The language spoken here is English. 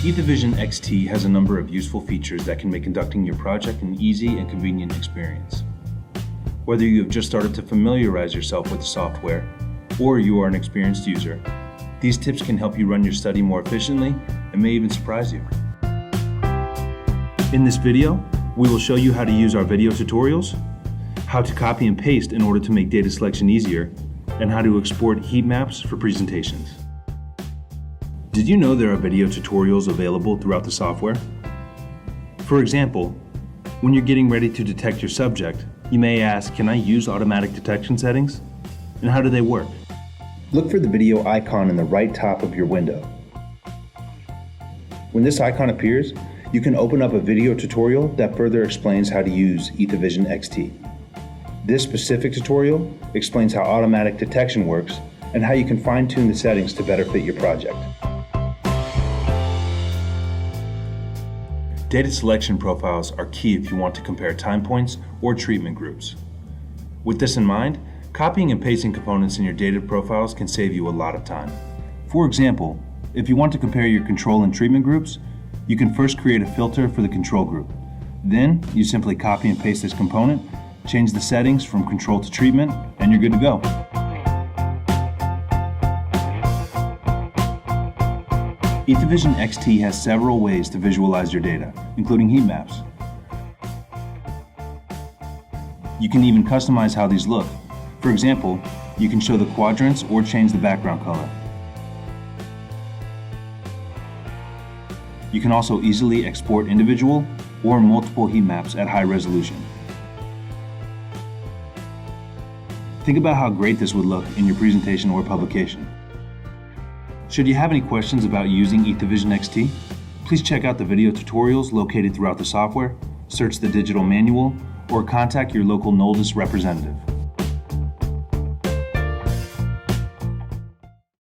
EthoVision XT has a number of useful features that can make conducting your project an easy and convenient experience. Whether you have just started to familiarize yourself with the software, or you are an experienced user, these tips can help you run your study more efficiently and may even surprise you. In this video, we will show you how to use our video tutorials, how to copy and paste in order to make data selection easier, and how to export heat maps for presentations. Did you know there are video tutorials available throughout the software? For example, when you're getting ready to detect your subject, you may ask, can I use automatic detection settings? And how do they work? Look for the video icon in the right top of your window. When this icon appears, you can open up a video tutorial that further explains how to use EthoVision XT. This specific tutorial explains how automatic detection works and how you can fine-tune the settings to better fit your project. Data selection profiles are key if you want to compare time points or treatment groups. With this in mind, copying and pasting components in your data profiles can save you a lot of time. For example, if you want to compare your control and treatment groups, you can first create a filter for the control group. Then, you simply copy and paste this component, change the settings from control to treatment, and you're good to go. EthoVision XT has several ways to visualize your data, including heat maps. You can even customize how these look. For example, you can show the quadrants or change the background color. You can also easily export individual or multiple heat maps at high resolution. Think about how great this would look in your presentation or publication. Should you have any questions about using EthoVision XT, please check out the video tutorials located throughout the software, search the digital manual, or contact your local Noldus representative.